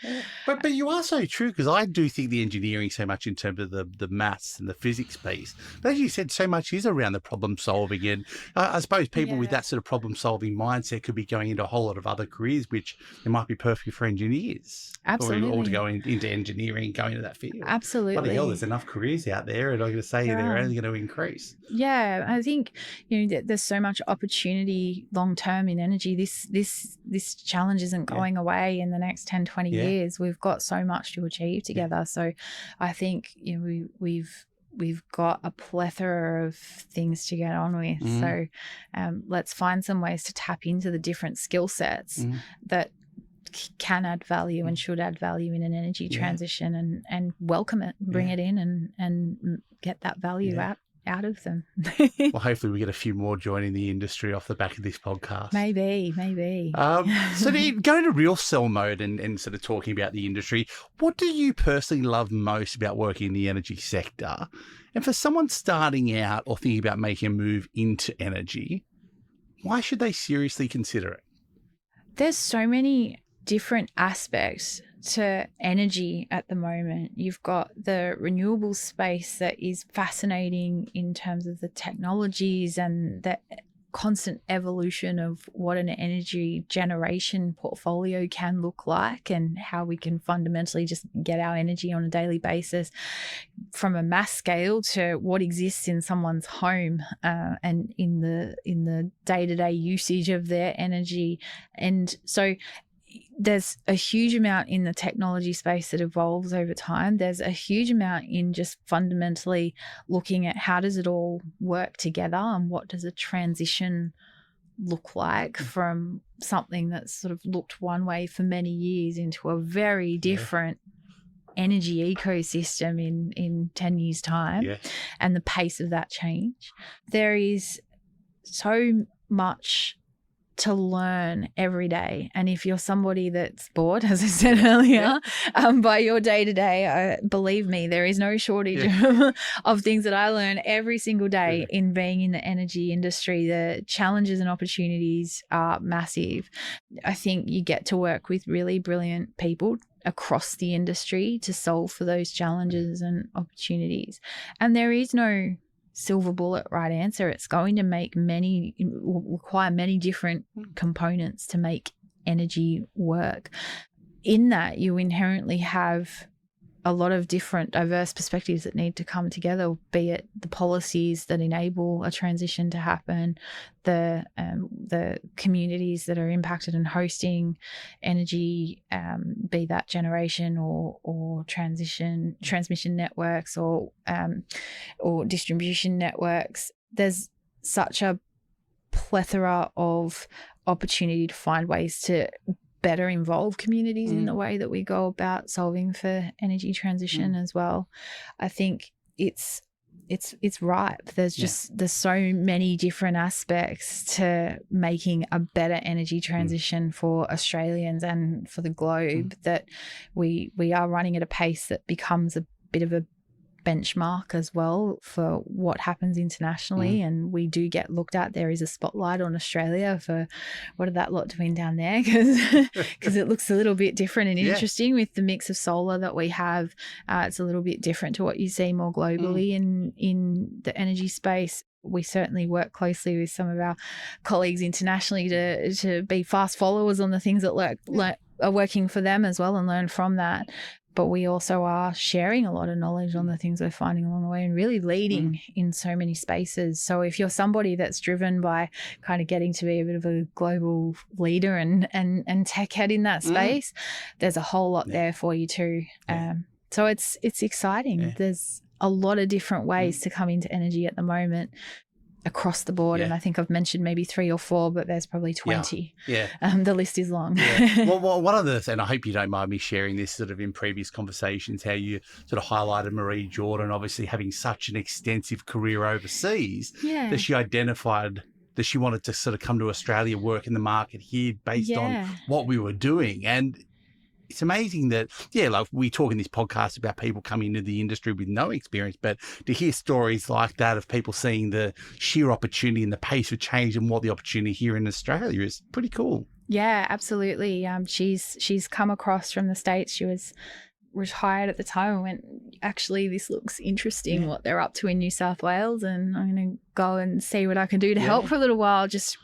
C: But you are so true, because I do think the engineering so much in terms of the maths and the physics piece. But as you said, so much is around the problem solving, and I suppose people with that sort of problem solving mindset could be going into a whole lot of other careers, which they might be perfect for engineers.
B: Absolutely.
C: Or to go into engineering, go into that field.
B: Absolutely.
C: Bloody hell, there's enough careers out there, and I'm going to say they're only going to increase.
B: Yeah, I think, you know, there's so much opportunity long term in energy. This challenge isn't going away in the next 10, 20 years. We've got so much to achieve together. So I think, you know, we've got a plethora of things to get on with. So let's find some ways to tap into the different skill sets that can add value and should add value in an energy transition, and welcome it, bring it in and get that value out of them.
C: Well, hopefully we get a few more joining the industry off the back of this podcast.
B: Maybe.
C: So to go to real sell mode and sort of talking about the industry, what do you personally love most about working in the energy sector? And for someone starting out or thinking about making a move into energy, why should they seriously consider it?
B: There's so many different aspects to energy at the moment. You've got the renewable space that is fascinating in terms of the technologies and the constant evolution of what an energy generation portfolio can look like, and how we can fundamentally just get our energy on a daily basis from a mass scale to what exists in someone's home and in the day-to-day usage of their energy. And so there's a huge amount in the technology space that evolves over time. There's a huge amount in just fundamentally looking at how does it all work together, and what does a transition look like from something that's sort of looked one way for many years into a very different energy ecosystem in 10 years' time, and the pace of that change. There is so much to learn every day. And if you're somebody that's bored, as I said earlier, by your day-to-day, believe me, there is no shortage of things that I learn every single day in being in the energy industry. The challenges and opportunities are massive. I think you get to work with really brilliant people across the industry to solve for those challenges and opportunities. And there is no silver bullet right answer. It's going to require many different components to make energy work. In that, you inherently have a lot of different diverse perspectives that need to come together, be it the policies that enable a transition to happen, the communities that are impacted and hosting energy, be that generation or transmission networks or distribution networks. There's such a plethora of opportunity to find ways to better involve communities in the way that we go about solving for energy transition as well. I think it's ripe. There's so many different aspects to making a better energy transition for Australians and for the globe that we are running at a pace that becomes a bit of a benchmark as well for what happens internationally, and we do get looked at. There is a spotlight on Australia for what are that lot doing down there, because it looks a little bit different and interesting with the mix of solar that we have. It's a little bit different to what you see more globally in the energy space. We certainly work closely with some of our colleagues internationally to be fast followers on the things that are working for them as well and learn from that. But we also are sharing a lot of knowledge on the things we're finding along the way and really leading in so many spaces. So if you're somebody that's driven by kind of getting to be a bit of a global leader and tech head in that space, there's a whole lot there for you too. So it's exciting. There's a lot of different ways to come into energy at the moment across the board, and I think I've mentioned maybe 3 or 4, but there's probably 20. The list is long.
C: Well, one of the, and I hope you don't mind me sharing this sort of in previous conversations, how you sort of highlighted Marie Jordan, obviously having such an extensive career overseas, that she identified that she wanted to sort of come to Australia, work in the market here based on what we were doing. And it's amazing that, like we talk in this podcast about people coming into the industry with no experience, but to hear stories like that of people seeing the sheer opportunity and the pace of change and what the opportunity here in Australia is pretty cool.
B: Yeah, absolutely. She's come across from the States. She was retired at the time and went, actually, this looks interesting what they're up to in New South Wales, and I'm going to go and see what I can do to help for a little while. Just,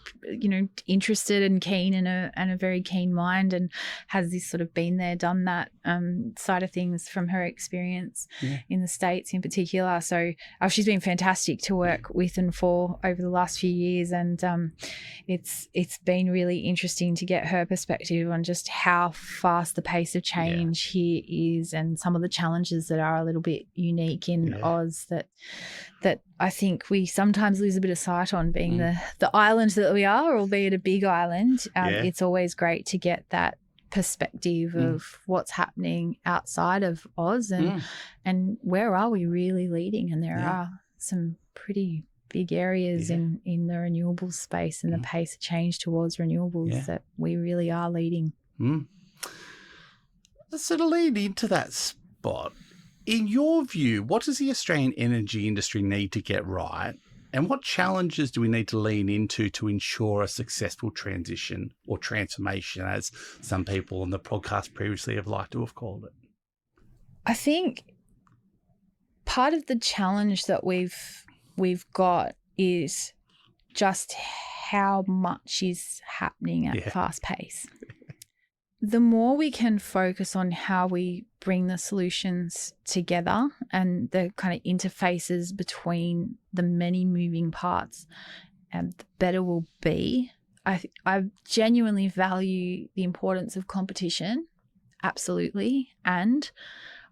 B: interested and keen and a very keen mind, and has this sort of been there, done that side of things from her experience in the States in particular. So she's been fantastic to work with and for over the last few years, and it's been really interesting to get her perspective on just how fast the pace of change here is, and some of the challenges that are a little bit unique in Oz that I think we sometimes lose a bit of sight on, being the island that we are, albeit a big island. It's always great to get that perspective of what's happening outside of Oz and where are we really leading. And there are some pretty big areas in the renewables space and the pace of change towards renewables that we really are leading.
C: Let's sort of lead into that spot. In your view, what does the Australian energy industry need to get right, and what challenges do we need to lean into to ensure a successful transition or transformation, as some people on the podcast previously have liked to have called it?
B: I think part of the challenge that we've got is just how much is happening at fast pace. The more we can focus on how we bring the solutions together and the kind of interfaces between the many moving parts, the better we'll be. I genuinely value the importance of competition, absolutely. And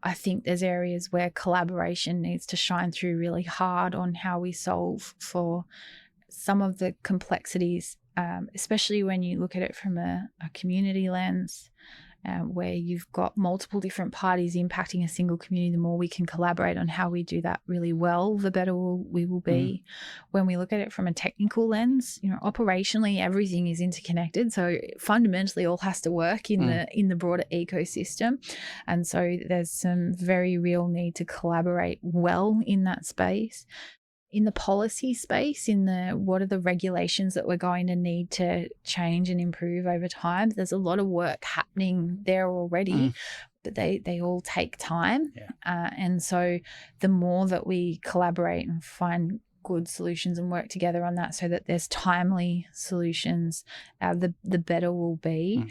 B: I think there's areas where collaboration needs to shine through really hard on how we solve for some of the complexities, especially when you look at it from a community lens, where you've got multiple different parties impacting a single community. The more we can collaborate on how we do that really well, the better we will be. When we look at it from a technical lens, operationally everything is interconnected, so fundamentally all has to work in the broader ecosystem, and so there's some very real need to collaborate well in that space. In the policy space, what are the regulations that we're going to need to change and improve over time? There's a lot of work happening there already, but they all take time. And so the more that we collaborate and find good solutions and work together on that so that there's timely solutions, the better we'll be.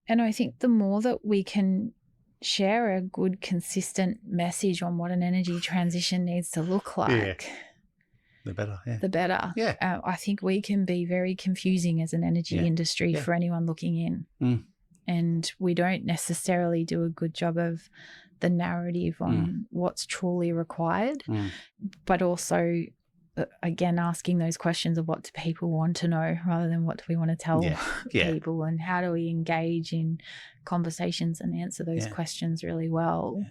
B: And I think the more that we can share a good, consistent message on what an energy transition needs to look like,
C: the better. Yeah.
B: The better.
C: Yeah.
B: I think we can be very confusing as an energy industry for anyone looking in. And we don't necessarily do a good job of the narrative on what's truly required, but also, again, asking those questions of what do people want to know rather than what do we want to tell people, and how do we engage in conversations and answer those questions really well.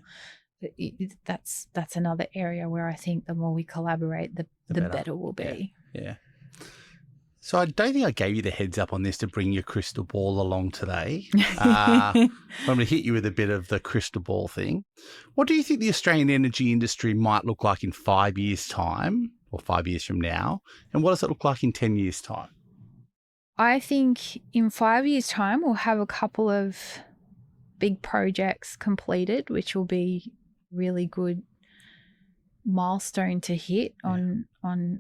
B: That's another area where I think the more we collaborate, the better we'll be.
C: Yeah. So I don't think I gave you the heads up on this to bring your crystal ball along today. I'm going to hit you with a bit of the crystal ball thing. What do you think the Australian energy industry might look like in 5 years' time, or 5 years from now? And what does it look like in 10 years' time?
B: I think in 5 years' time, we'll have a couple of big projects completed, which will be really good milestone to hit on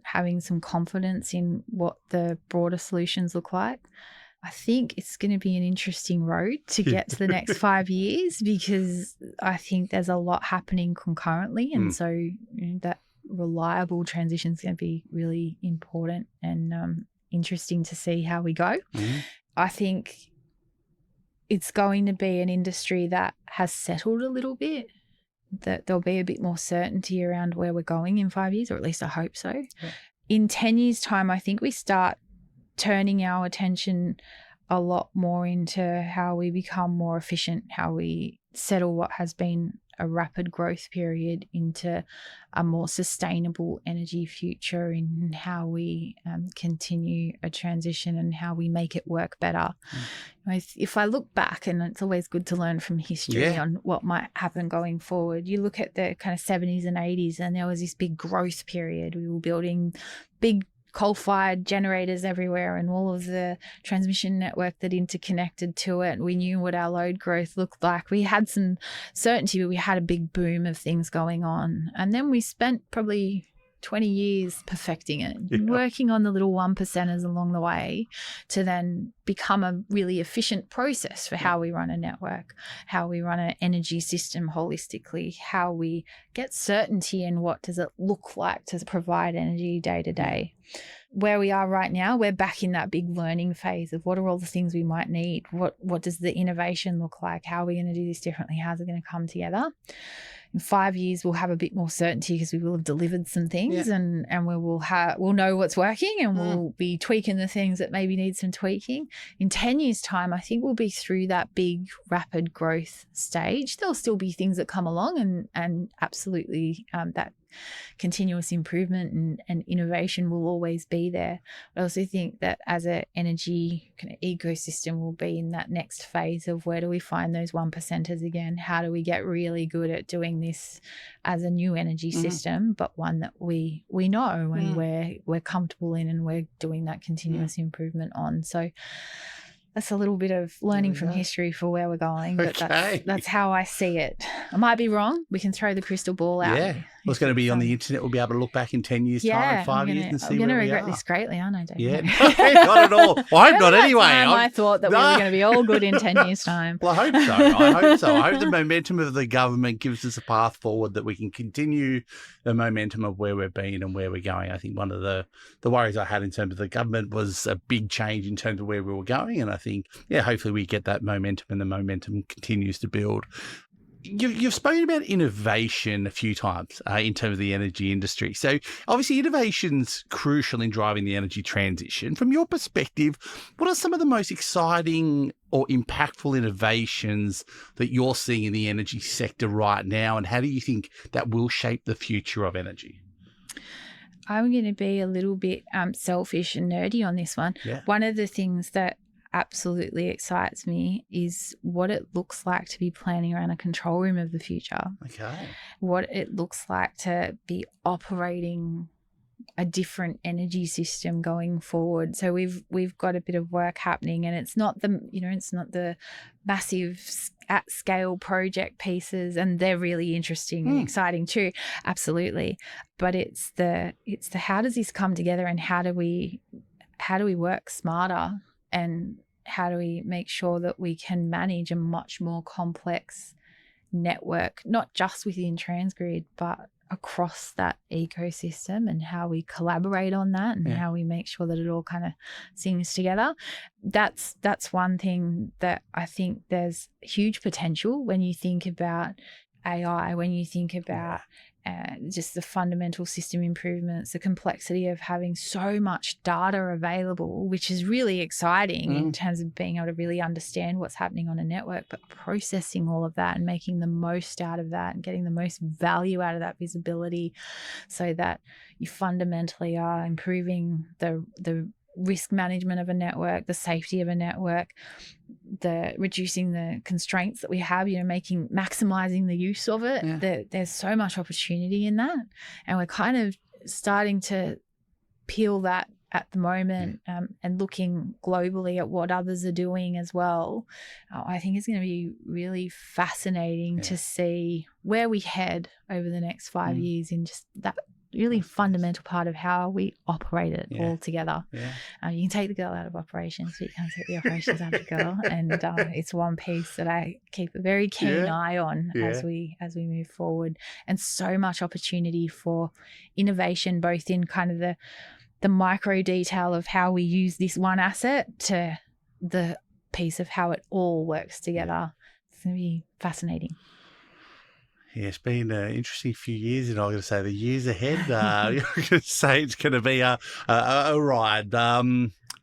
B: having some confidence in what the broader solutions look like. I think it's going to be an interesting road to get to the next 5 years, because I think there's a lot happening concurrently, and so that reliable transition is going to be really important and interesting to see how we go. I think it's going to be an industry that has settled a little bit, that there'll be a bit more certainty around where we're going in 5 years, or at least I hope so. In 10 years' time, I think we start turning our attention a lot more into how we become more efficient, how we settle what has been a rapid growth period into a more sustainable energy future, in how we continue a transition and how we make it work better. If I look back, and it's always good to learn from history on what might happen going forward, you look at the kind of 70s and 80s, and there was this big growth period. We were building big coal-fired generators everywhere and all of the transmission network that interconnected to it. We knew what our load growth looked like. We had some certainty, but we had a big boom of things going on. And then we spent probably 20 years perfecting it, working on the little 1%ers along the way to then become a really efficient process for how we run a network, how we run an energy system holistically, how we get certainty in what does it look like to provide energy day to day. Where we are right now, we're back in that big learning phase of what are all the things we might need, what does the innovation look like, how are we going to do this differently, how's it going to come together. In 5 years, we'll have a bit more certainty because we will have delivered some things, and we'll know what's working, and we'll be tweaking the things that maybe need some tweaking. In 10 years' time, I think we'll be through that big rapid growth stage. There'll still be things that come along, and absolutely that continuous improvement and innovation will always be there. I also think that as an energy kind of ecosystem, we'll be in that next phase of where do we find those 1%ers again? How do we get really good at doing this as a new energy system, but one that we know and we're comfortable in, and we're doing that continuous improvement on. So that's a little bit of learning from history for where we're going, but that's how I see it. I might be wrong. We can throw the crystal ball out.
C: Yeah. Well, it's going to be on the internet. We'll be able to look back in 10 years' time, 5 years, and see where we are.
B: I'm going to regret this greatly, aren't I, Dave?
C: Yeah, not at all. Well, I hope not anyway.
B: I thought that we were going to be all good in 10 years' time.
C: Well, I hope so. I hope the momentum of the government gives us a path forward, that we can continue the momentum of where we've been and where we're going. I think one of the worries I had in terms of the government was a big change in terms of where we were going. And I think, hopefully we get that momentum, and the momentum continues to build. You've spoken about innovation a few times in terms of the energy industry. So obviously innovation's crucial in driving the energy transition. From your perspective, what are some of the most exciting or impactful innovations that you're seeing in the energy sector right now, and how do you think that will shape the future of energy?
B: I'm going to be a little bit selfish and nerdy on this one. One of the things that absolutely excites me is what it looks like to be planning around a control room of the future.
C: Okay.
B: What it looks like to be operating a different energy system going forward. So we've got a bit of work happening, and it's not the massive at scale project pieces, and they're really interesting and exciting too, absolutely. But it's the how does this come together, and how do we work smarter, and how do we make sure that we can manage a much more complex network, not just within Transgrid, but across that ecosystem, and how we collaborate on that, and how we make sure that it all kind of sings together. That's one thing that I think there's huge potential when you think about AI, when you think about just the fundamental system improvements, the complexity of having so much data available, which is really exciting in terms of being able to really understand what's happening on a network, but processing all of that and making the most out of that and getting the most value out of that visibility, so that you fundamentally are improving the risk management of a network, the safety of a network, reducing the constraints that we have, maximizing the use of it. There's so much opportunity in that, and we're kind of starting to peel that at the moment, and looking globally at what others are doing as well. I think it's going to be really fascinating to see where we head over the next 5 years in just that really fundamental part of how we operate it all together. You can take the girl out of operations, but you can't take the operations out of the girl, and it's one piece that I keep a very keen eye on as we move forward. And so much opportunity for innovation, both in kind of the micro detail of how we use this one asset to the piece of how it all works together. It's going to be fascinating.
C: Yeah, it's been an interesting few years, and I'm going to say the years ahead, I'm going to say it's going to be a ride.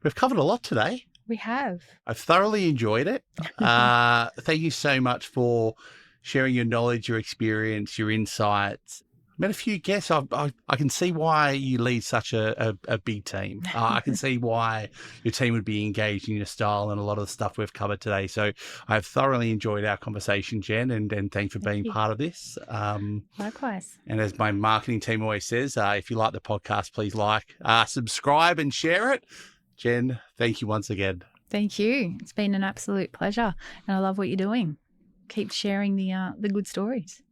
C: We've covered a lot today.
B: We have.
C: I've thoroughly enjoyed it. Thank you so much for sharing your knowledge, your experience, your insights. Met a few guests. I can see why you lead such a big team. I can see why your team would be engaged in your style and a lot of the stuff we've covered today. So I've thoroughly enjoyed our conversation, Jen, and thanks for being part of this.
B: Likewise.
C: And as my marketing team always says, if you like the podcast, please subscribe and share it. Jen, thank you once again.
B: Thank you. It's been an absolute pleasure, and I love what you're doing. Keep sharing the good stories.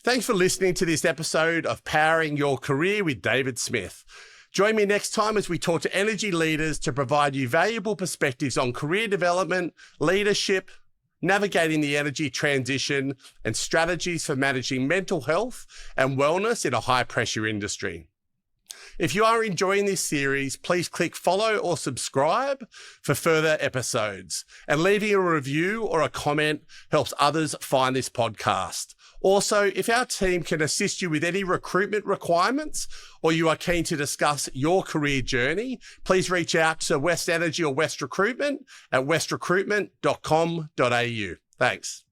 A: Thanks for listening to this episode of Powering Your Career with David Smith. Join me next time as we talk to energy leaders to provide you valuable perspectives on career development, leadership, navigating the energy transition, and strategies for managing mental health and wellness in a high-pressure industry. If you are enjoying this series, please click follow or subscribe for further episodes. And leaving a review or a comment helps others find this podcast. Also, if our team can assist you with any recruitment requirements, or you are keen to discuss your career journey, please reach out to West Energy or West Recruitment at westrecruitment.com.au. Thanks.